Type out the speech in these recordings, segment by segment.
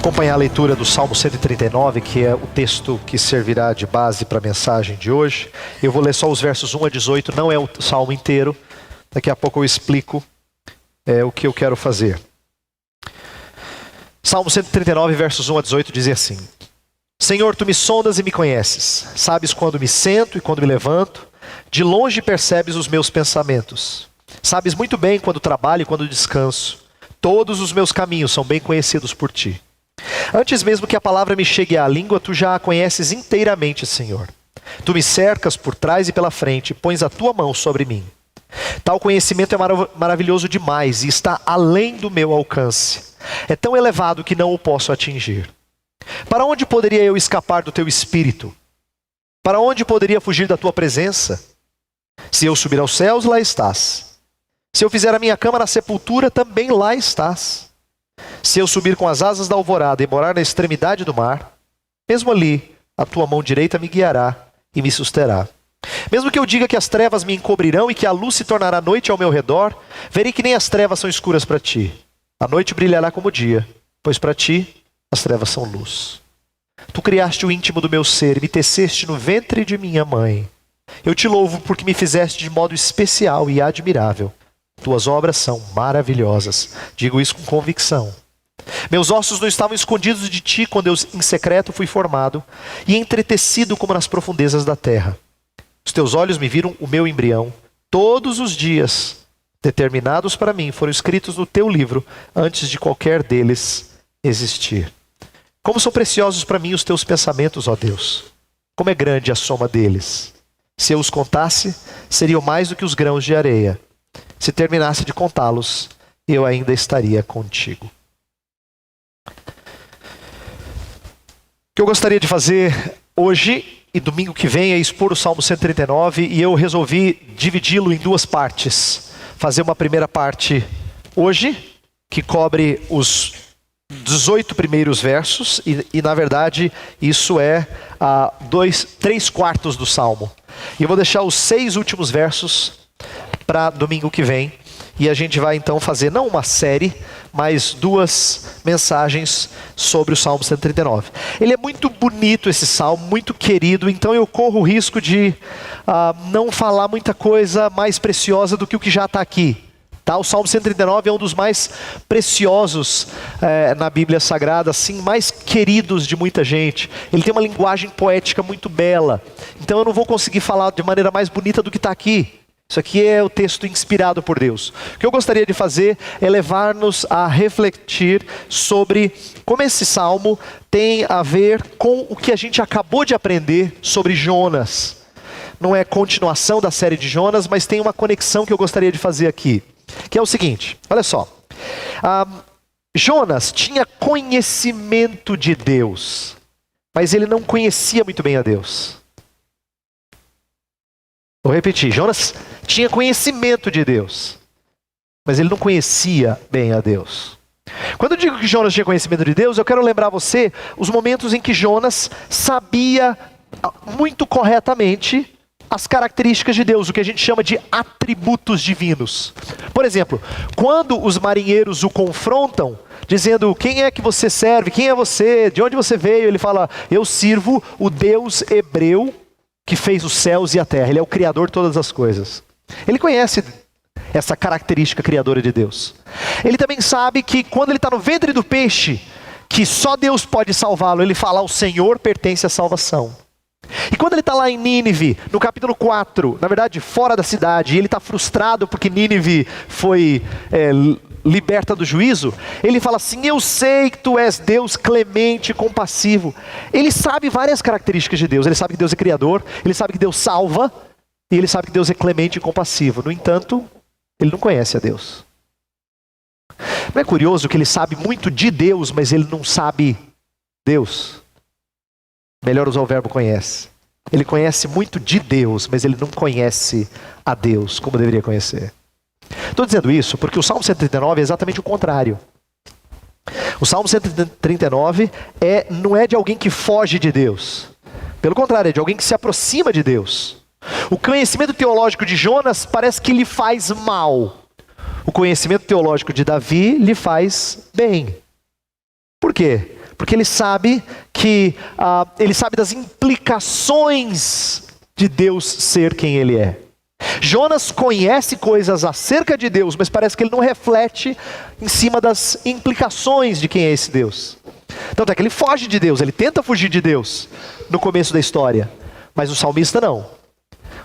Acompanhar a leitura do Salmo 139, que é o texto que servirá de base para a mensagem de hoje. Eu vou ler só os versos 1 a 18, não é o salmo inteiro. Daqui a pouco eu explico o que eu quero fazer. Salmo 139, versos 1 a 18, diz assim: Senhor, tu me sondas e me conheces. Sabes quando me sento e quando me levanto. De longe percebes os meus pensamentos. Sabes muito bem quando trabalho e quando descanso. Todos os meus caminhos são bem conhecidos por ti. Antes mesmo que a palavra me chegue à língua, tu já a conheces inteiramente, Senhor. Tu me cercas por trás e pela frente, pões a tua mão sobre mim. Tal conhecimento é maravilhoso demais e está além do meu alcance. É tão elevado que não o posso atingir. Para onde poderia eu escapar do teu espírito? Para onde poderia fugir da tua presença? Se eu subir aos céus, lá estás. Se eu fizer a minha cama na sepultura, também lá estás. Se eu subir com as asas da alvorada e morar na extremidade do mar, mesmo ali a tua mão direita me guiará e me susterá. Mesmo que eu diga que as trevas me encobrirão e que a luz se tornará noite ao meu redor, verei que nem as trevas são escuras para ti. A noite brilhará como o dia, pois para ti as trevas são luz. Tu criaste o íntimo do meu ser e me teceste no ventre de minha mãe. Eu te louvo porque me fizeste de modo especial e admirável. Tuas obras são maravilhosas. Digo isso com convicção. Meus ossos não estavam escondidos de ti quando eu em secreto fui formado e entretecido como nas profundezas da terra. Os teus olhos me viram o meu embrião. Todos os dias determinados para mim foram escritos no teu livro antes de qualquer deles existir. Como são preciosos para mim os teus pensamentos, ó Deus. Como é grande a soma deles. Se eu os contasse, seriam mais do que os grãos de areia. Se terminasse de contá-los, eu ainda estaria contigo. O que eu gostaria de fazer hoje e domingo que vem é expor o Salmo 139 e eu resolvi dividi-lo em duas partes. Fazer uma primeira parte hoje, que cobre os 18 primeiros versos e na verdade isso é 3/4 do Salmo. E eu vou deixar os 6 últimos versos para domingo que vem. E a gente vai então fazer não uma série, mas 2 mensagens sobre o Salmo 139. Ele é muito bonito esse salmo, muito querido, então eu corro o risco de não falar muita coisa mais preciosa do que o que já está aqui. Tá? O Salmo 139 é um dos mais preciosos na Bíblia Sagrada, assim, mais queridos de muita gente. Ele tem uma linguagem poética muito bela, então eu não vou conseguir falar de maneira mais bonita do que está aqui. Isso aqui é o texto inspirado por Deus. O que eu gostaria de fazer é levar-nos a refletir sobre como esse salmo tem a ver com o que a gente acabou de aprender sobre Jonas. Não é continuação da série de Jonas, mas tem uma conexão que eu gostaria de fazer aqui. Que é o seguinte, olha só. Jonas tinha conhecimento de Deus, mas ele não conhecia muito bem a Deus. Vou repetir, Jonas tinha conhecimento de Deus, mas ele não conhecia bem a Deus. Quando eu digo que Jonas tinha conhecimento de Deus, eu quero lembrar você os momentos em que Jonas sabia muito corretamente as características de Deus, o que a gente chama de atributos divinos. Por exemplo, quando os marinheiros o confrontam, dizendo: quem é que você serve, quem é você, de onde você veio? Ele fala: eu sirvo o Deus hebreu que fez os céus e a terra. Ele é o criador de todas as coisas. Ele conhece essa característica criadora de Deus. Ele também sabe que quando ele está no ventre do peixe, que só Deus pode salvá-lo, ele fala: ao Senhor pertence a salvação. E quando ele está lá em Nínive, no capítulo 4, na verdade fora da cidade, e ele está frustrado porque Nínive foi liberta do juízo, ele fala assim: eu sei que tu és Deus clemente e compassivo. Ele sabe várias características de Deus. Ele sabe que Deus é criador, ele sabe que Deus salva, e ele sabe que Deus é clemente e compassivo. No entanto, ele não conhece a Deus. Não é curioso que ele sabe muito de Deus, mas ele não sabe Deus? Melhor usar o verbo conhece. Ele conhece muito de Deus, mas ele não conhece a Deus como deveria conhecer. Estou dizendo isso porque o Salmo 139 é exatamente o contrário. O Salmo 139 não é de alguém que foge de Deus. Pelo contrário, é de alguém que se aproxima de Deus. O conhecimento teológico de Jonas parece que lhe faz mal. O conhecimento teológico de Davi lhe faz bem. Por quê? Porque ele sabe ele sabe das implicações de Deus ser quem ele é. Jonas conhece coisas acerca de Deus, mas parece que ele não reflete em cima das implicações de quem é esse Deus. Tanto é que ele foge de Deus, ele tenta fugir de Deus no começo da história. Mas o salmista não.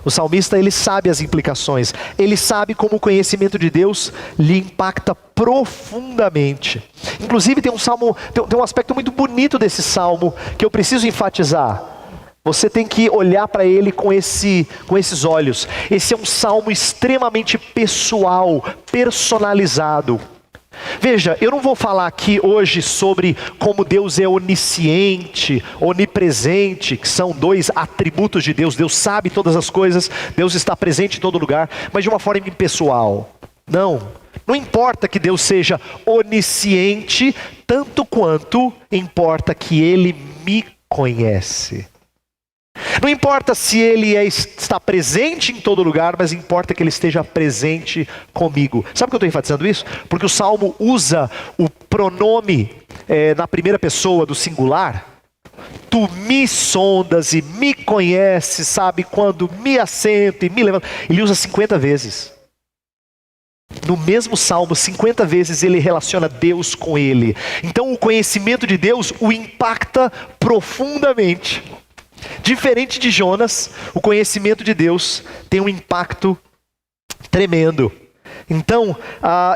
O salmista, ele sabe as implicações. Ele sabe como o conhecimento de Deus lhe impacta profundamente. Inclusive tem um aspecto muito bonito desse salmo que eu preciso enfatizar. Você tem que olhar para ele com esses olhos. Esse é um salmo extremamente pessoal, personalizado. Veja, eu não vou falar aqui hoje sobre como Deus é onisciente, onipresente, que são dois atributos de Deus. Deus sabe todas as coisas, Deus está presente em todo lugar, mas de uma forma impessoal. Não importa que Deus seja onisciente, tanto quanto importa que Ele me conhece. Não importa se Ele está presente em todo lugar, mas importa que Ele esteja presente comigo. Sabe por que eu estou enfatizando isso? Porque o Salmo usa o pronome na primeira pessoa do singular. Tu me sondas e me conheces, sabe, quando me assento e me levanto. Ele usa 50 vezes. No mesmo Salmo, 50 vezes ele relaciona Deus com ele. Então o conhecimento de Deus o impacta profundamente. Diferente de Jonas, o conhecimento de Deus tem um impacto tremendo. Então,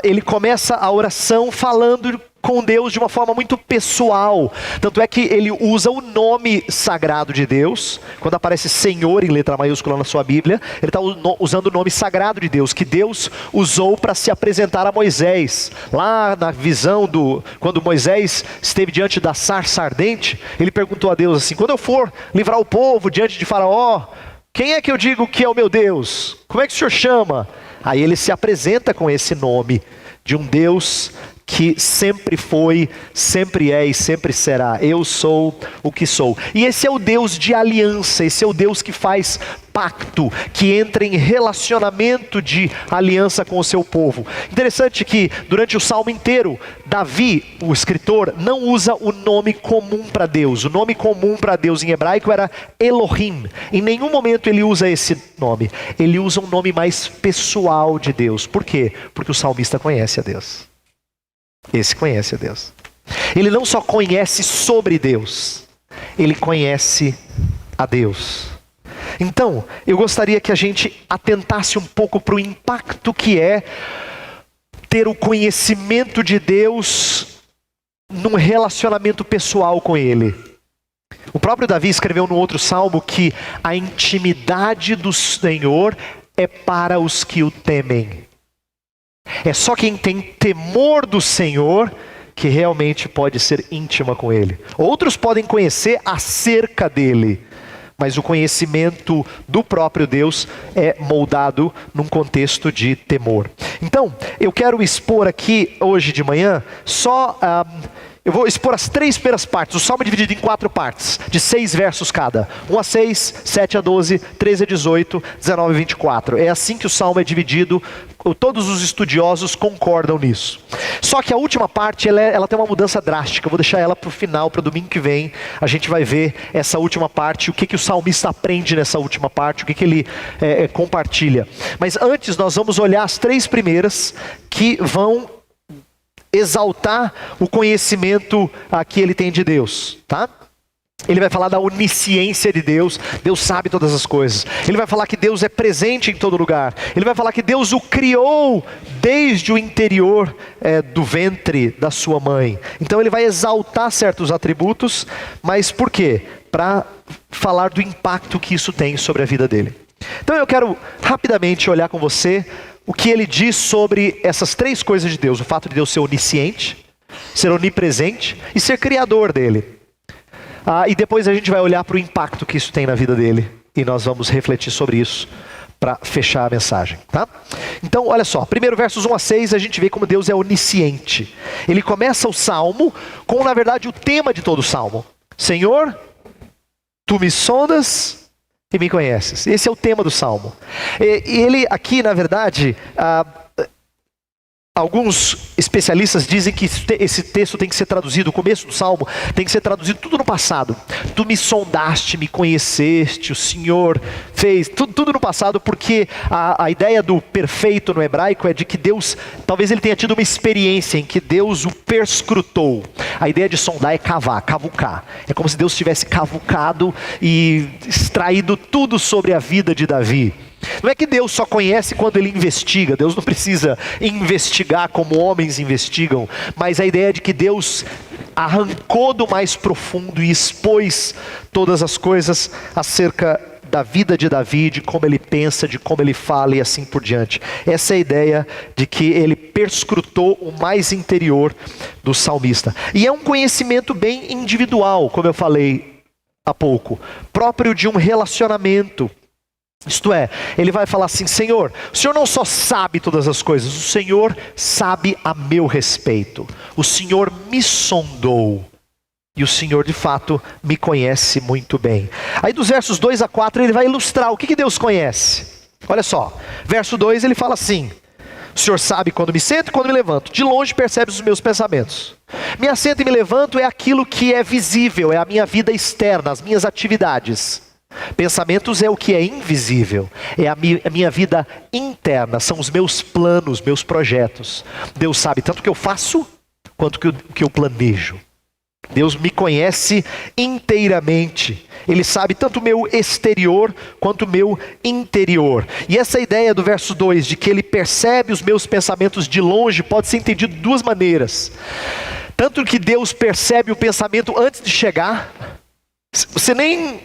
ele começa a oração falando com Deus de uma forma muito pessoal. Tanto é que ele usa o nome sagrado de Deus. Quando aparece Senhor em letra maiúscula na sua Bíblia, ele está usando o nome sagrado de Deus, que Deus usou para se apresentar a Moisés. Lá na visão quando Moisés esteve diante da sarça ardente, ele perguntou a Deus assim: quando eu for livrar o povo diante de Faraó, quem é que eu digo que é o meu Deus? Como é que o Senhor chama? Aí ele se apresenta com esse nome de um Deus que sempre foi, sempre é e sempre será. Eu sou o que sou. E esse é o Deus de aliança, esse é o Deus que faz pacto, que entra em relacionamento de aliança com o seu povo. Interessante que durante o salmo inteiro, Davi, o escritor, não usa o nome comum para Deus. O nome comum para Deus em hebraico era Elohim. Em nenhum momento ele usa esse nome. Ele usa um nome mais pessoal de Deus. Por quê? Porque o salmista conhece a Deus. Esse conhece a Deus. Ele não só conhece sobre Deus, ele conhece a Deus. Então, eu gostaria que a gente atentasse um pouco para o impacto que é ter o conhecimento de Deus num relacionamento pessoal com Ele. O próprio Davi escreveu no outro salmo que a intimidade do Senhor é para os que o temem. É só quem tem temor do Senhor que realmente pode ser íntima com Ele. Outros podem conhecer acerca dEle, mas o conhecimento do próprio Deus é moldado num contexto de temor. Então, eu quero expor aqui hoje de manhã eu vou expor as 3 primeiras partes. O salmo é dividido em 4 partes, de 6 versos cada. 1 a 6, 7 a 12, 13 a 18, 19 a 24. É assim que o salmo é dividido. Todos os estudiosos concordam nisso. Só que a última parte, ela tem uma mudança drástica. Eu vou deixar ela para o final, para o domingo que vem. A gente vai ver essa última parte, o que o salmista aprende nessa última parte, o que ele compartilha. Mas antes nós vamos olhar as 3 primeiras que vão exaltar o conhecimento que ele tem de Deus, tá? Ele vai falar da onisciência de Deus. Deus sabe todas as coisas. Ele vai falar que Deus é presente em todo lugar. Ele vai falar que Deus o criou desde o interior do ventre da sua mãe. Então ele vai exaltar certos atributos, mas por quê? Para falar do impacto que isso tem sobre a vida dele. Então eu quero rapidamente olhar com você o que ele diz sobre essas 3 coisas de Deus. O fato de Deus ser onisciente, ser onipresente e ser criador dele. E depois a gente vai olhar para o impacto que isso tem na vida dele. E nós vamos refletir sobre isso para fechar a mensagem, tá? Então, olha só. Primeiro, versos 1 a 6, a gente vê como Deus é onisciente. Ele começa o salmo com, na verdade, o tema de todo o salmo. Senhor, tu me sondas e me conheces. Esse é o tema do salmo. E ele aqui, na verdade, Alguns especialistas dizem que esse texto tem que ser traduzido, o começo do Salmo tem que ser traduzido tudo no passado. Tu me sondaste, me conheceste, o Senhor fez, tudo no passado, porque a ideia do perfeito no hebraico é de que Deus, talvez ele tenha tido uma experiência em que Deus o perscrutou. A ideia de sondar é cavar, cavucar. É como se Deus tivesse cavucado e extraído tudo sobre a vida de Davi. Não é que Deus só conhece quando ele investiga, Deus não precisa investigar como homens investigam, mas a ideia é de que Deus arrancou do mais profundo e expôs todas as coisas acerca da vida de Davi, de como ele pensa, de como ele fala e assim por diante. Essa é a ideia de que ele perscrutou o mais interior do salmista. E é um conhecimento bem individual, como eu falei há pouco, próprio de um relacionamento. Isto é, ele vai falar assim: Senhor, o Senhor não só sabe todas as coisas, o Senhor sabe a meu respeito. O Senhor me sondou. E o Senhor de fato me conhece muito bem. Aí dos versos 2 a 4 ele vai ilustrar o que Deus conhece. Olha só, verso 2 ele fala assim: o Senhor sabe quando me sento e quando me levanto. De longe percebes os meus pensamentos. Me assento e me levanto é aquilo que é visível, é a minha vida externa, as minhas atividades. Pensamentos é o que é invisível, é a minha vida interna, são os meus planos, meus projetos. Deus sabe tanto o que eu faço, quanto o que eu planejo. Deus me conhece inteiramente. Ele sabe tanto o meu exterior, quanto o meu interior. E essa ideia do verso 2, de que ele percebe os meus pensamentos de longe, pode ser entendido de duas maneiras. Tanto que Deus percebe o pensamento antes de chegar, você nem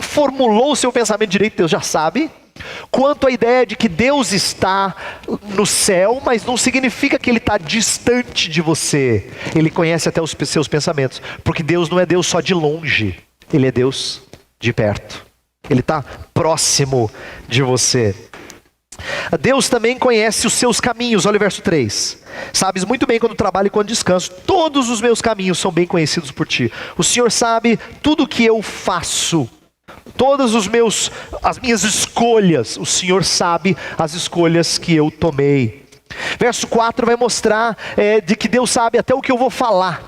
formulou o seu pensamento direito, Deus já sabe. Quanto à ideia de que Deus está no céu, mas não significa que Ele está distante de você. Ele conhece até os seus pensamentos, porque Deus não é Deus só de longe, Ele é Deus de perto. Ele está próximo de você. Deus também conhece os seus caminhos, olha o verso 3. Sabes muito bem quando trabalho e quando descanso, todos os meus caminhos são bem conhecidos por ti. O Senhor sabe tudo o que eu faço, todas as minhas escolhas, o Senhor sabe as escolhas que eu tomei. Verso 4 vai mostrar de que Deus sabe até o que eu vou falar.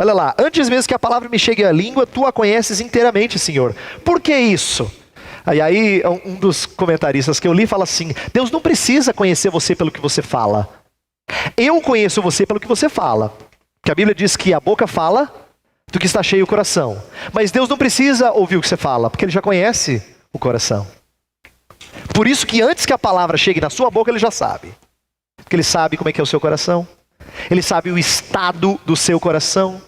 Olha lá, antes mesmo que a palavra me chegue à língua, tu a conheces inteiramente, Senhor. Por que isso? Aí um dos comentaristas que eu li fala assim: Deus não precisa conhecer você pelo que você fala. Eu conheço você pelo que você fala. Porque a Bíblia diz que a boca fala do que está cheio o coração. Mas Deus não precisa ouvir o que você fala, porque Ele já conhece o coração. Por isso que antes que a palavra chegue na sua boca, Ele já sabe. Porque Ele sabe como é que é o seu coração. Ele sabe o estado do seu coração.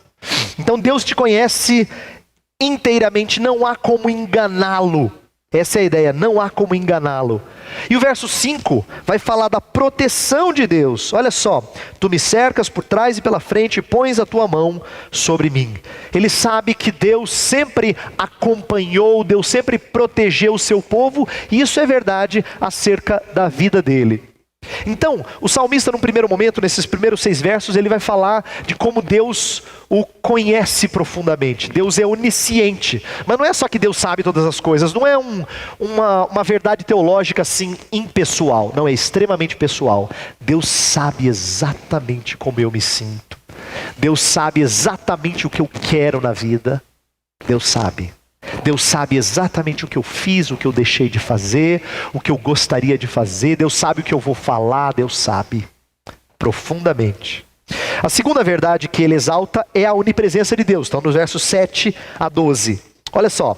Então Deus te conhece inteiramente, não há como enganá-lo. Essa é a ideia, não há como enganá-lo. E o verso 5 vai falar da proteção de Deus. Olha só: tu me cercas por trás e pela frente e pões a tua mão sobre mim. Ele sabe que Deus sempre acompanhou, Deus sempre protegeu o seu povo, e isso é verdade acerca da vida dele. Então, o salmista, num primeiro momento, nesses primeiros 6 versos, ele vai falar de como Deus o conhece profundamente. Deus é onisciente, mas não é só que Deus sabe todas as coisas, não é uma verdade teológica assim impessoal, não, é extremamente pessoal. Deus sabe exatamente como eu me sinto, Deus sabe exatamente o que eu quero na vida, Deus sabe exatamente o que eu fiz, o que eu deixei de fazer, o que eu gostaria de fazer. Deus sabe o que eu vou falar, Deus sabe profundamente. A segunda verdade que ele exalta é a onipresença de Deus. Então, nos versos 7 a 12. Olha só.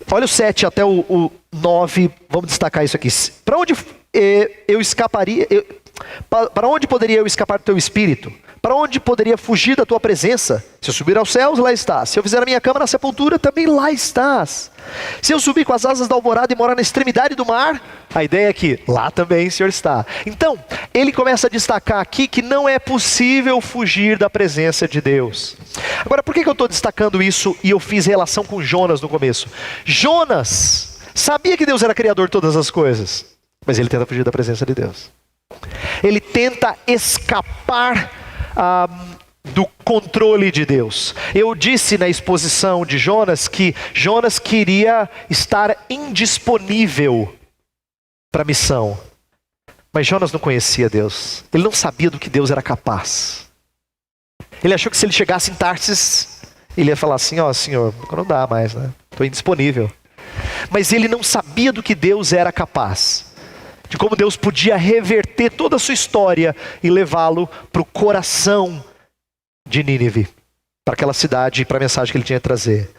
Olha o 7 até o 9. Vamos destacar isso aqui. Para onde eu escaparia? Para onde poderia eu escapar do teu espírito? Para onde poderia fugir da tua presença? Se eu subir aos céus, lá estás. Se eu fizer a minha cama na sepultura, também lá estás. Se eu subir com as asas da alvorada e morar na extremidade do mar, a ideia é que lá também o Senhor está. Então, ele começa a destacar aqui que não é possível fugir da presença de Deus. Agora, por que eu estou destacando isso e eu fiz relação com Jonas no começo? Jonas sabia que Deus era criador de todas as coisas, mas ele tenta fugir da presença de Deus. Ele tenta escapar do controle de Deus. Eu disse na exposição de Jonas que Jonas queria estar indisponível para a missão. Mas Jonas não conhecia Deus. Ele não sabia do que Deus era capaz. Ele achou que se ele chegasse em Tarsis, ele ia falar assim, Senhor, não dá mais, né? Estou indisponível. Mas ele não sabia do que Deus era capaz. De como Deus podia reverter toda a sua história e levá-lo para o coração de Nínive. Para aquela cidade e para a mensagem que ele tinha a trazer.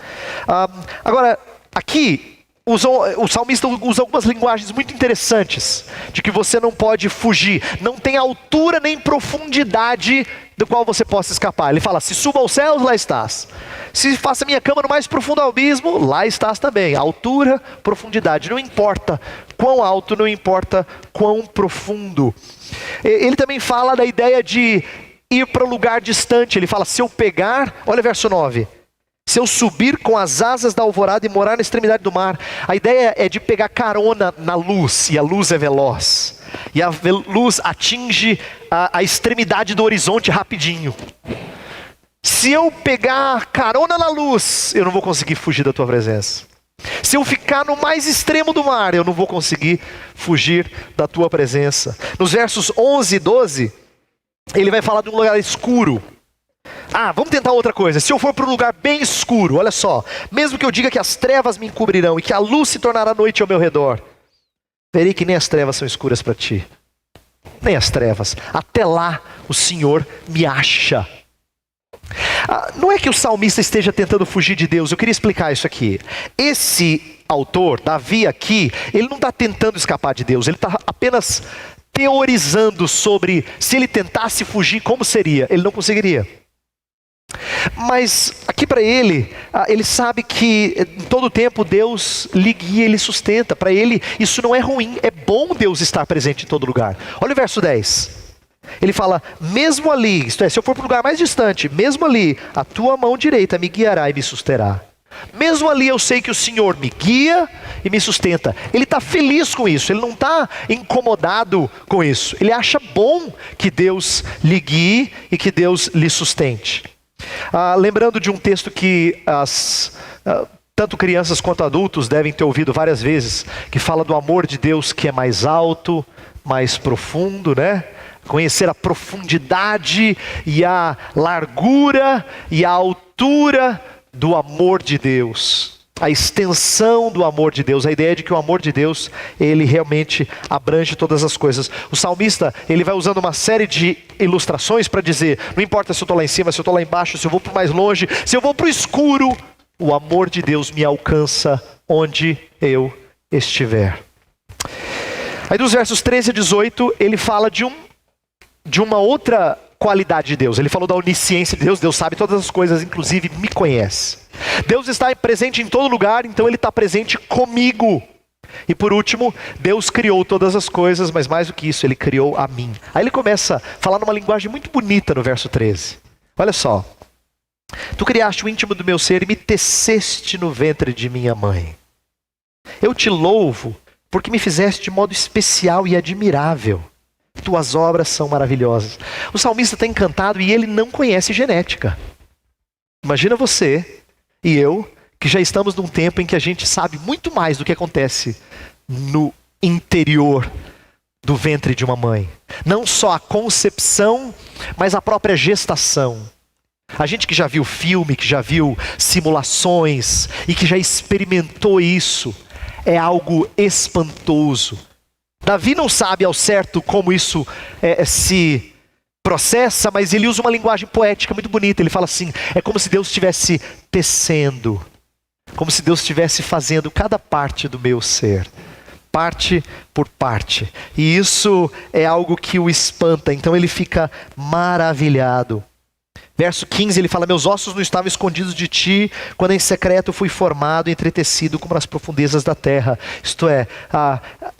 Agora, aqui, o salmista usa algumas linguagens muito interessantes, de que você não pode fugir, não tem altura nem profundidade do qual você possa escapar. Ele fala, se suba aos céus, lá estás. Se faça minha cama no mais profundo abismo, lá estás também. Altura, profundidade, não importa quão alto, não importa quão profundo. Ele também fala da ideia de ir para um lugar distante. Ele fala, se eu pegar, olha o verso 9. Se eu subir com as asas da alvorada e morar na extremidade do mar. A ideia é de pegar carona na luz, e a luz é veloz. E a luz atinge a extremidade do horizonte rapidinho. Se eu pegar carona na luz, eu não vou conseguir fugir da tua presença. Se eu ficar no mais extremo do mar, eu não vou conseguir fugir da tua presença. Nos versos 11 e 12, ele vai falar de um lugar escuro. Vamos tentar outra coisa. Se eu for para um lugar bem escuro, olha só. Mesmo que eu diga que as trevas me encobrirão e que a luz se tornará noite ao meu redor, verei que nem as trevas são escuras para ti. Nem as trevas. Até lá o Senhor me acha. Não é que o salmista esteja tentando fugir de Deus. Eu queria explicar isso aqui. Esse autor, Davi aqui, ele não está tentando escapar de Deus. Ele está apenas teorizando sobre se ele tentasse fugir, como seria. Ele não conseguiria. Mas aqui para ele, ele sabe que em todo tempo Deus lhe guia, ele sustenta. Para ele isso não é ruim, é bom Deus estar presente em todo lugar. Olha o verso 10. Ele fala, mesmo ali, isto é, se eu for para um lugar mais distante, mesmo ali, a tua mão direita me guiará e me susterá. Mesmo ali eu sei que o Senhor me guia e me sustenta. Ele está feliz com isso, ele não está incomodado com isso. Ele acha bom que Deus lhe guie e que Deus lhe sustente. Lembrando de um texto que tanto crianças quanto adultos devem ter ouvido várias vezes, que fala do amor de Deus que é mais alto, mais profundo, né? Conhecer a profundidade e a largura e a altura do amor de Deus. A extensão do amor de Deus, a ideia de que o amor de Deus, ele realmente abrange todas as coisas. O salmista, ele vai usando uma série de ilustrações para dizer, não importa se eu estou lá em cima, se eu estou lá embaixo, se eu vou para o mais longe, se eu vou para o escuro, o amor de Deus me alcança onde eu estiver. Aí dos versos 13 a 18, ele fala de uma outra qualidade de Deus. Ele falou da onisciência de Deus. Deus sabe todas as coisas, inclusive me conhece. Deus está presente em todo lugar, então ele está presente comigo. E por último, Deus criou todas as coisas, mas mais do que isso, ele criou a mim. Aí ele começa a falar numa linguagem muito bonita no verso 13. Olha só. Tu criaste o íntimo do meu ser e me teceste no ventre de minha mãe. Eu te louvo porque me fizeste de modo especial e admirável. Tuas obras são maravilhosas. O salmista está encantado e ele não conhece genética. Imagina você e eu, que já estamos num tempo em que a gente sabe muito mais do que acontece no interior do ventre de uma mãe. Não só a concepção, mas a própria gestação. A gente que já viu filme, que já viu simulações e que já experimentou isso, é algo espantoso. Davi não sabe ao certo como isso se processa, mas ele usa uma linguagem poética muito bonita. Ele fala assim, é como se Deus estivesse tecendo, como se Deus estivesse fazendo cada parte do meu ser, parte por parte. E isso é algo que o espanta, então ele fica maravilhado. Verso 15, ele fala, meus ossos não estavam escondidos de ti, quando em secreto fui formado e entretecido como nas profundezas da terra. Isto é,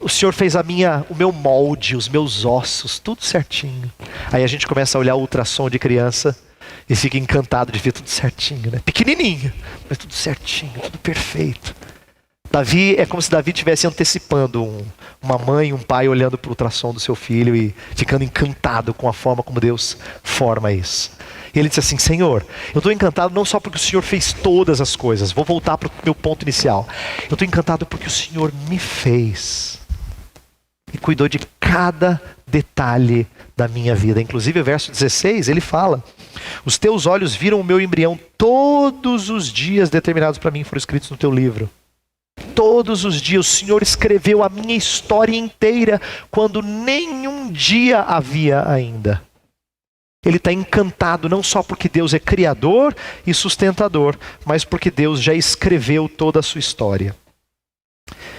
o Senhor fez o meu molde, os meus ossos, tudo certinho. Aí a gente começa a olhar o ultrassom de criança e fica encantado de ver tudo certinho, né? Pequenininho, mas tudo certinho, tudo perfeito. É como se Davi estivesse antecipando uma mãe e um pai olhando para o ultrassom do seu filho e ficando encantado com a forma como Deus forma isso. E ele disse assim, Senhor, eu estou encantado não só porque o Senhor fez todas as coisas, vou voltar para o meu ponto inicial. Eu estou encantado porque o Senhor me fez e cuidou de cada detalhe da minha vida. Inclusive, o verso 16, ele fala: os teus olhos viram o meu embrião, todos os dias determinados para mim foram escritos no teu livro. Todos os dias o Senhor escreveu a minha história inteira, quando nenhum dia havia ainda. Ele está encantado não só porque Deus é criador e sustentador, mas porque Deus já escreveu toda a sua história.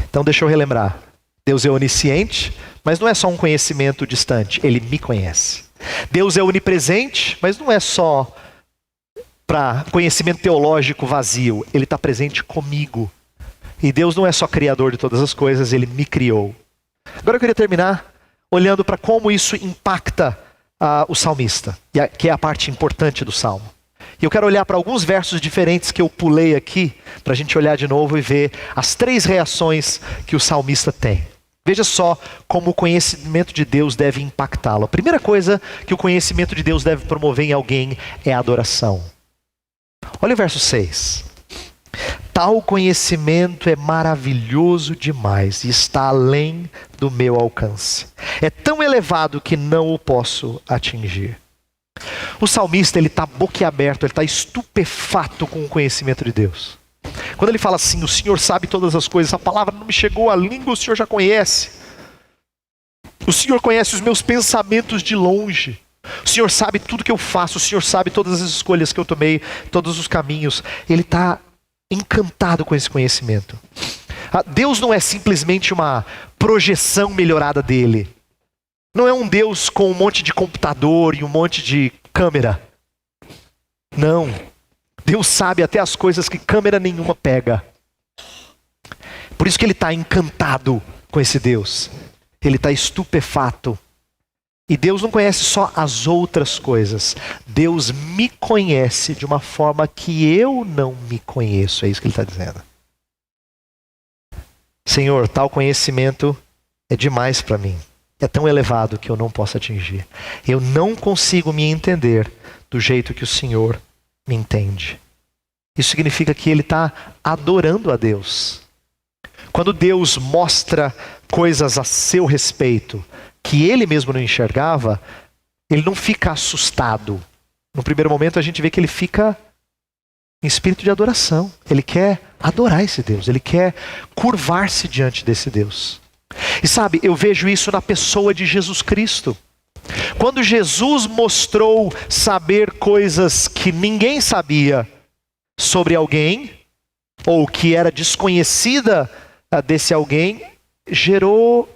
Então deixa eu relembrar. Deus é onisciente, mas não é só um conhecimento distante, Ele me conhece. Deus é onipresente, mas não é só para conhecimento teológico vazio, Ele está presente comigo. E Deus não é só criador de todas as coisas, Ele me criou. Agora eu queria terminar olhando para como isso impacta o salmista, que é a parte importante do salmo. E eu quero olhar para alguns versos diferentes que eu pulei aqui, para a gente olhar de novo e ver as 3 reações que o salmista tem. Veja só como o conhecimento de Deus deve impactá-lo. A primeira coisa que o conhecimento de Deus deve promover em alguém é a adoração. Olha o verso 6. Tal conhecimento é maravilhoso demais e está além do meu alcance. É tão elevado que não o posso atingir. O salmista, ele está boquiaberto, ele está estupefato com o conhecimento de Deus. Quando ele fala assim, o Senhor sabe todas as coisas, a palavra não me chegou à língua, o Senhor já conhece. O Senhor conhece os meus pensamentos de longe. O Senhor sabe tudo que eu faço, o Senhor sabe todas as escolhas que eu tomei, todos os caminhos. Ele está encantado com esse conhecimento. Deus não é simplesmente uma projeção melhorada dele. Não é um Deus com um monte de computador e um monte de câmera. Não. Deus sabe até as coisas que câmera nenhuma pega. Por isso que ele está encantado com esse Deus. Ele está estupefato. E Deus não conhece só as outras coisas. Deus me conhece de uma forma que eu não me conheço. É isso que ele está dizendo. Senhor, tal conhecimento é demais para mim. É tão elevado que eu não posso atingir. Eu não consigo me entender do jeito que o Senhor me entende. Isso significa que ele está adorando a Deus. Quando Deus mostra coisas a seu respeito que ele mesmo não enxergava, ele não fica assustado. No primeiro momento a gente vê que ele fica em espírito de adoração. Ele quer adorar esse Deus, ele quer curvar-se diante desse Deus. E sabe, eu vejo isso na pessoa de Jesus Cristo. Quando Jesus mostrou saber coisas que ninguém sabia sobre alguém, ou que era desconhecida desse alguém, gerou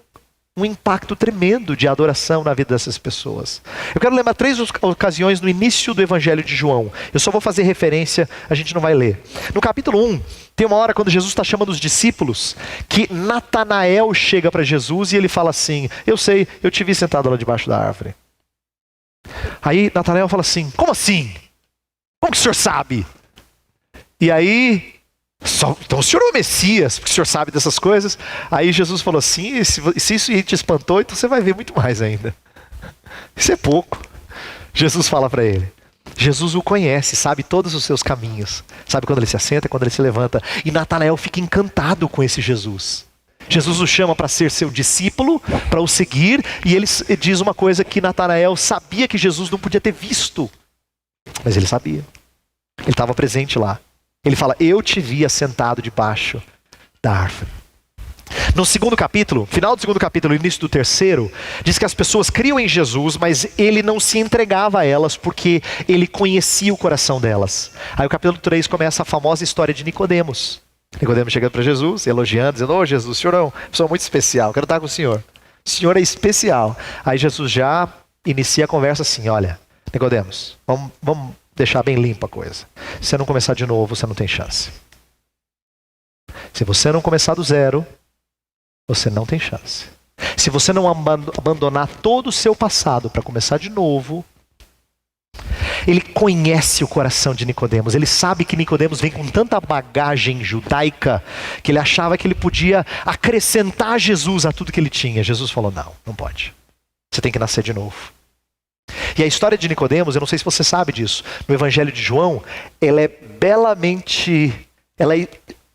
um impacto tremendo de adoração na vida dessas pessoas. Eu quero lembrar 3 ocasiões no início do Evangelho de João. Eu só vou fazer referência, a gente não vai ler. No capítulo 1, tem uma hora quando Jesus está chamando os discípulos, que Natanael chega para Jesus e ele fala assim: eu sei, eu te vi sentado lá debaixo da árvore. Aí Natanael fala assim: como assim? Como que o senhor sabe? E aí, então o senhor é o Messias, porque o senhor sabe dessas coisas. Aí Jesus falou assim: se isso te espantou, então você vai ver muito mais ainda. Isso é pouco. Jesus fala para ele. Jesus o conhece, sabe todos os seus caminhos. Sabe quando ele se assenta, quando ele se levanta. E Natanael fica encantado com esse Jesus. Jesus o chama para ser seu discípulo, para o seguir. E ele diz uma coisa que Natanael sabia que Jesus não podia ter visto. Mas ele sabia. Ele estava presente lá. Ele fala: eu te vi assentado debaixo da árvore. No segundo capítulo, final do segundo capítulo, início do terceiro, diz que as pessoas criam em Jesus, mas ele não se entregava a elas porque ele conhecia o coração delas. Aí o capítulo 3 começa a famosa história de Nicodemos. Nicodemos chegando para Jesus, elogiando, dizendo: ô Jesus, o senhor é uma pessoa muito especial, quero estar com o senhor. O senhor é especial. Aí Jesus já inicia a conversa assim: olha, Nicodemos, vamos deixar bem limpa a coisa. Se você não começar de novo, você não tem chance. Se você não começar do zero, você não tem chance. Se você não abandonar todo o seu passado para começar de novo. Ele conhece o coração de Nicodemos. Ele sabe que Nicodemos vem com tanta bagagem judaica que ele achava que ele podia acrescentar Jesus a tudo que ele tinha. Jesus falou: não pode. Você tem que nascer de novo. E a história de Nicodemos, eu não sei se você sabe disso, no Evangelho de João, ela é belamente,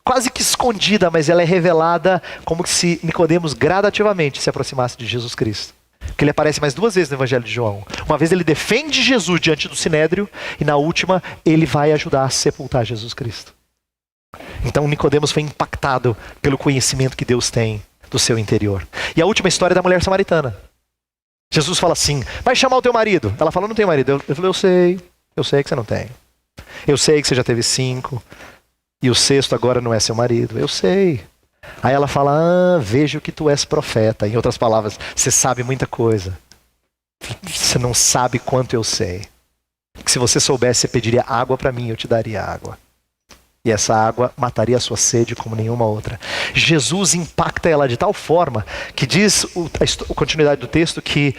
quase que escondida, mas ela é revelada como se Nicodemos gradativamente se aproximasse de Jesus Cristo. Porque ele aparece mais 2 vezes no Evangelho de João. Uma vez ele defende Jesus diante do Sinédrio, e na última ele vai ajudar a sepultar Jesus Cristo. Então Nicodemos foi impactado pelo conhecimento que Deus tem do seu interior. E a última história é da mulher samaritana. Jesus fala assim: vai chamar o teu marido. Ela fala: não tenho marido. Eu falei: eu sei que você não tem. Eu sei que você já teve 5, e o 6º agora não é seu marido. Eu sei. Aí ela fala: vejo que tu és profeta. Em outras palavras, você sabe muita coisa. Você não sabe quanto eu sei. Que se você soubesse, você pediria água para mim, eu te daria água. E essa água mataria a sua sede como nenhuma outra. Jesus impacta ela de tal forma que diz a continuidade do texto que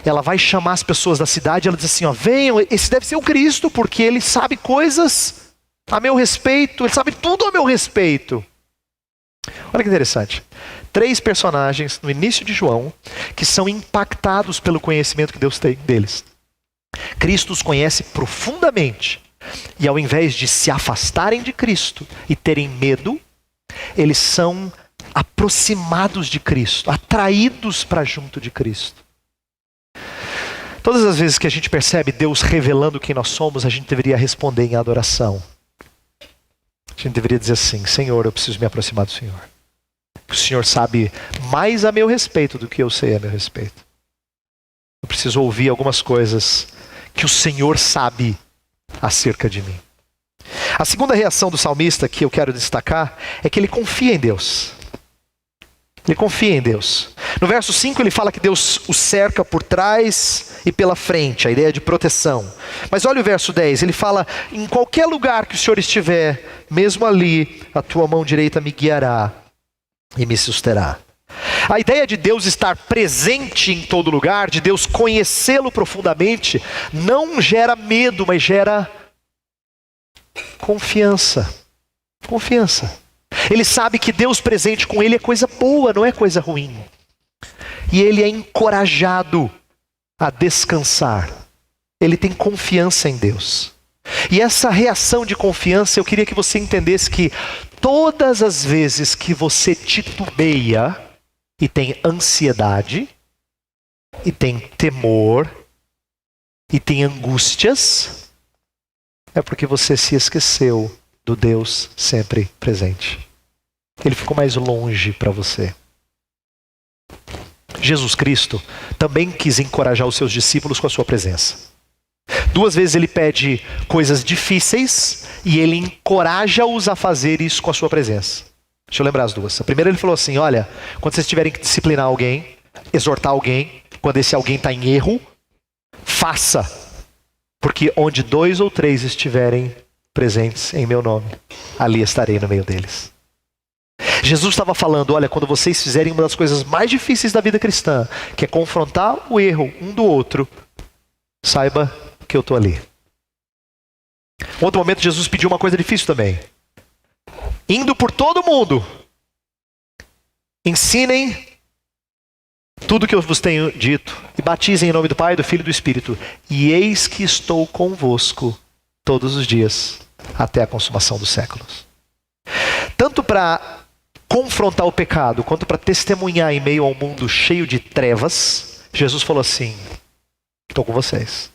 ela vai chamar as pessoas da cidade. Ela diz assim: ó, venham, esse deve ser o Cristo, porque ele sabe coisas a meu respeito, ele sabe tudo a meu respeito. Olha que interessante. 3 personagens no início de João que são impactados pelo conhecimento que Deus tem deles. Cristo os conhece profundamente. E ao invés de se afastarem de Cristo e terem medo, eles são aproximados de Cristo, atraídos para junto de Cristo. Todas as vezes que a gente percebe Deus revelando quem nós somos, a gente deveria responder em adoração. A gente deveria dizer assim: Senhor, eu preciso me aproximar do Senhor. O Senhor sabe mais a meu respeito do que eu sei a meu respeito. Eu preciso ouvir algumas coisas que o Senhor sabe acerca de mim. A segunda reação do salmista que eu quero destacar é que ele confia em Deus. Ele confia em Deus. No verso 5 ele fala que Deus o cerca por trás e pela frente, a ideia de proteção. Mas olha o verso 10, ele fala: em qualquer lugar que o Senhor estiver, mesmo ali, a tua mão direita me guiará e me susterá. A ideia de Deus estar presente em todo lugar, de Deus conhecê-lo profundamente, não gera medo, mas gera confiança. Confiança. Ele sabe que Deus presente com ele é coisa boa, não é coisa ruim. E ele é encorajado a descansar. Ele tem confiança em Deus. E essa reação de confiança, eu queria que você entendesse que todas as vezes que você titubeia, e tem ansiedade, e tem temor, e tem angústias, é porque você se esqueceu do Deus sempre presente. Ele ficou mais longe para você. Jesus Cristo também quis encorajar os seus discípulos com a sua presença. 2 vezes ele pede coisas difíceis e ele encoraja-os a fazer isso com a sua presença. Deixa eu lembrar as 2. A primeira ele falou assim: olha, quando vocês tiverem que disciplinar alguém, exortar alguém, quando esse alguém está em erro, faça. Porque onde 2 ou 3 estiverem presentes em meu nome, ali estarei no meio deles. Jesus estava falando: olha, quando vocês fizerem uma das coisas mais difíceis da vida cristã, que é confrontar o erro um do outro, saiba que eu estou ali. Outro momento Jesus pediu uma coisa difícil também. Indo por todo mundo, ensinem tudo que eu vos tenho dito, e batizem em nome do Pai, do Filho e do Espírito. E eis que estou convosco todos os dias, até a consumação dos séculos. Tanto para confrontar o pecado, quanto para testemunhar em meio ao mundo cheio de trevas, Jesus falou assim: estou com vocês.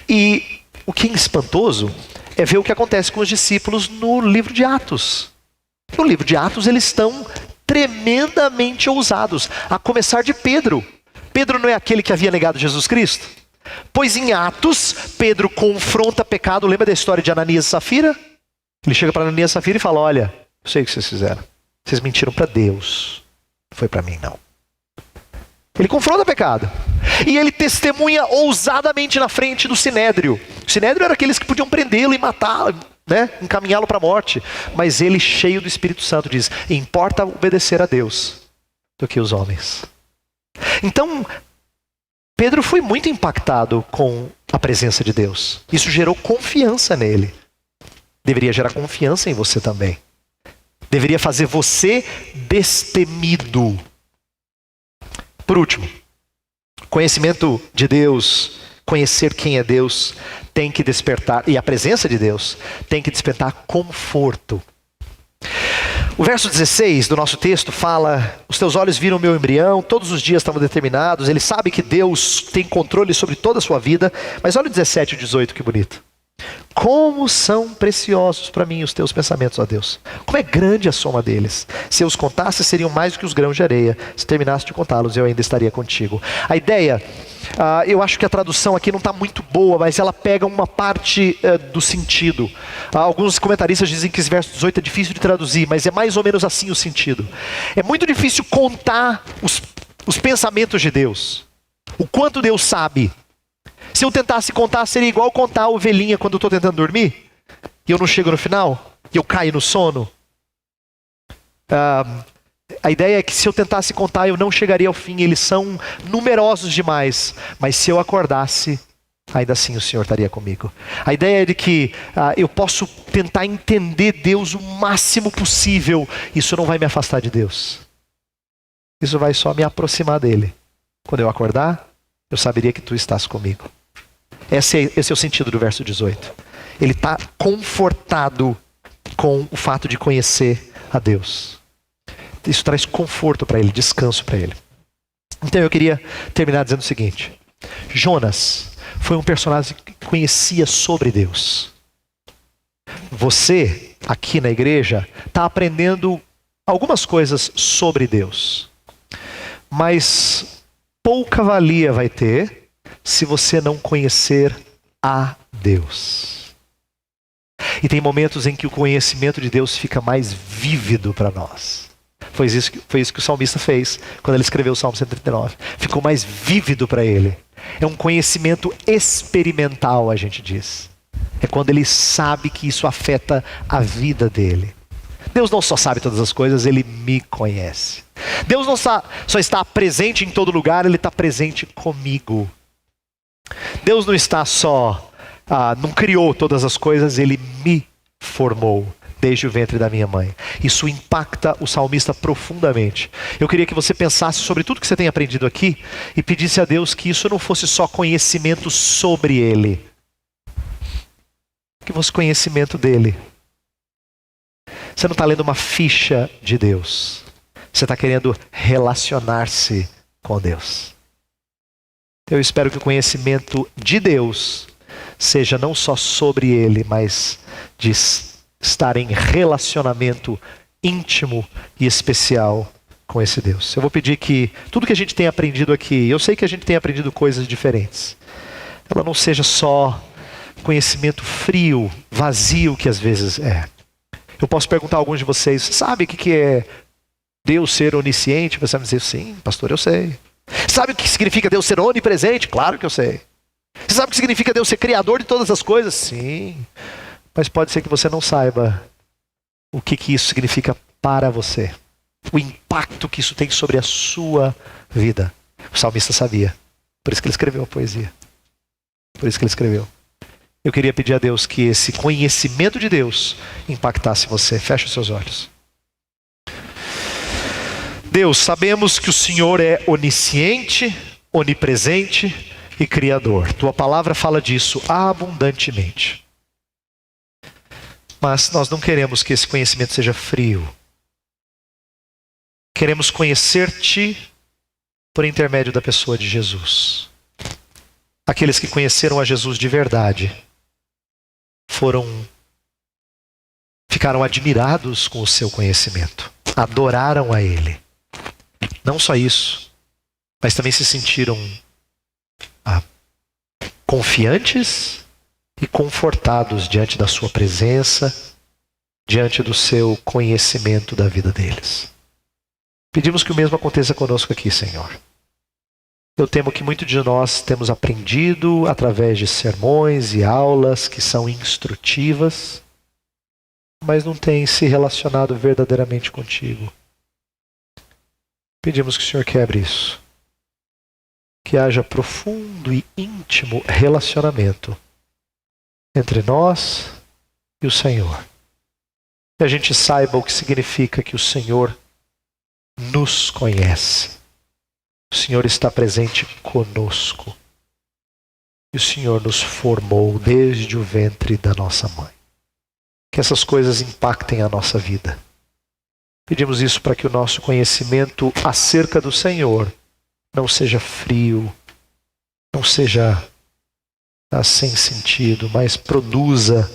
E o que é espantoso é ver o que acontece com os discípulos no livro de Atos. No livro de Atos eles estão tremendamente ousados, a começar de Pedro. Pedro não é aquele que havia negado Jesus Cristo? Pois em Atos, Pedro confronta pecado. Lembra da história de Ananias e Safira? Ele chega para Ananias e Safira e fala: olha, eu sei o que vocês fizeram. Vocês mentiram para Deus. Não foi para mim, não. Ele confronta pecado. E ele testemunha ousadamente na frente do Sinédrio. O Sinédrio era aqueles que podiam prendê-lo e matá-lo, né? Encaminhá-lo para a morte. Mas ele, cheio do Espírito Santo, diz: importa obedecer a Deus do que os homens. Então, Pedro foi muito impactado com a presença de Deus. Isso gerou confiança nele. Deveria gerar confiança em você também. Deveria fazer você destemido. Por último, conhecimento de Deus, conhecer quem é Deus, tem que despertar, e a presença de Deus tem que despertar conforto. O verso 16 do nosso texto fala: os teus olhos viram o meu embrião, todos os dias estavam determinados. Ele sabe que Deus tem controle sobre toda a sua vida. Mas olha o 17 e o 18, que bonito. Como são preciosos para mim os teus pensamentos, ó Deus. Como é grande a soma deles. Se eu os contasse, seriam mais do que os grãos de areia. Se terminasse de contá-los, eu ainda estaria contigo. A ideia, eu acho que a tradução aqui não está muito boa, mas ela pega uma parte do sentido. Alguns comentaristas dizem que esse verso 18 é difícil de traduzir, mas é mais ou menos assim o sentido. É muito difícil contar os pensamentos de Deus. O quanto Deus sabe. Se eu tentasse contar, seria igual contar a ovelhinha quando eu estou tentando dormir. E eu não chego no final. E eu caio no sono. A ideia é que se eu tentasse contar, eu não chegaria ao fim. Eles são numerosos demais. Mas se eu acordasse, ainda assim o Senhor estaria comigo. A ideia é de que eu posso tentar entender Deus o máximo possível. Isso não vai me afastar de Deus. Isso vai só me aproximar dele. Quando eu acordar, eu saberia que tu estás comigo. Esse é o sentido do verso 18. Ele está confortado com o fato de conhecer a Deus. Isso traz conforto para ele, descanso para ele. Então eu queria terminar dizendo o seguinte. Jonas foi um personagem que conhecia sobre Deus. Você, aqui na igreja, está aprendendo algumas coisas sobre Deus. Mas pouca valia vai ter se você não conhecer a Deus. E tem momentos em que o conhecimento de Deus fica mais vívido para nós. Foi isso que o salmista fez quando ele escreveu o Salmo 139. Ficou mais vívido para ele. É um conhecimento experimental, a gente diz. É quando ele sabe que isso afeta a vida dele. Deus não só sabe todas as coisas, Ele me conhece. Deus não só está presente em todo lugar, Ele está presente comigo. Deus não está só, não criou todas as coisas, Ele me formou desde o ventre da minha mãe. Isso impacta o salmista profundamente. Eu queria que você pensasse sobre tudo que você tem aprendido aqui e pedisse a Deus que isso não fosse só conhecimento sobre Ele, que fosse conhecimento dEle. Você não está lendo uma ficha de Deus. Você está querendo relacionar-se com Deus. Eu espero que o conhecimento de Deus seja não só sobre Ele, mas de estar em relacionamento íntimo e especial com esse Deus. Eu vou pedir que tudo que a gente tem aprendido aqui, eu sei que a gente tem aprendido coisas diferentes, ela não seja só conhecimento frio, vazio que às vezes é. Eu posso perguntar a alguns de vocês, sabe o que é Deus ser onisciente? Você vai me dizer, sim, pastor, eu sei. Sabe o que significa Deus ser onipresente? Claro que eu sei. Você sabe o que significa Deus ser criador de todas as coisas? Sim. Mas pode ser que você não saiba o que isso significa para você. O impacto que isso tem sobre a sua vida. O salmista sabia. Por isso que ele escreveu a poesia. Por isso que ele escreveu. Eu queria pedir a Deus que esse conhecimento de Deus impactasse você. Feche os seus olhos. Deus, sabemos que o Senhor é onisciente, onipresente e criador. Tua palavra fala disso abundantemente. Mas nós não queremos que esse conhecimento seja frio. Queremos conhecer-te por intermédio da pessoa de Jesus. Aqueles que conheceram a Jesus de verdade ficaram admirados com o seu conhecimento, adoraram a Ele. Não só isso, mas também se sentiram confiantes e confortados diante da sua presença, diante do seu conhecimento da vida deles. Pedimos que o mesmo aconteça conosco aqui, Senhor. Eu temo que muito de nós temos aprendido através de sermões e aulas que são instrutivas, mas não tem se relacionado verdadeiramente contigo. Pedimos que o Senhor quebre isso. Que haja profundo e íntimo relacionamento entre nós e o Senhor. Que a gente saiba o que significa que o Senhor nos conhece. O Senhor está presente conosco. E o Senhor nos formou desde o ventre da nossa mãe. Que essas coisas impactem a nossa vida. Pedimos isso para que o nosso conhecimento acerca do Senhor não seja frio, não seja sem sentido, mas produza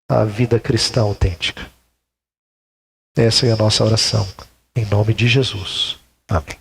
a vida cristã autêntica. Essa é a nossa oração. Em nome de Jesus. Amém.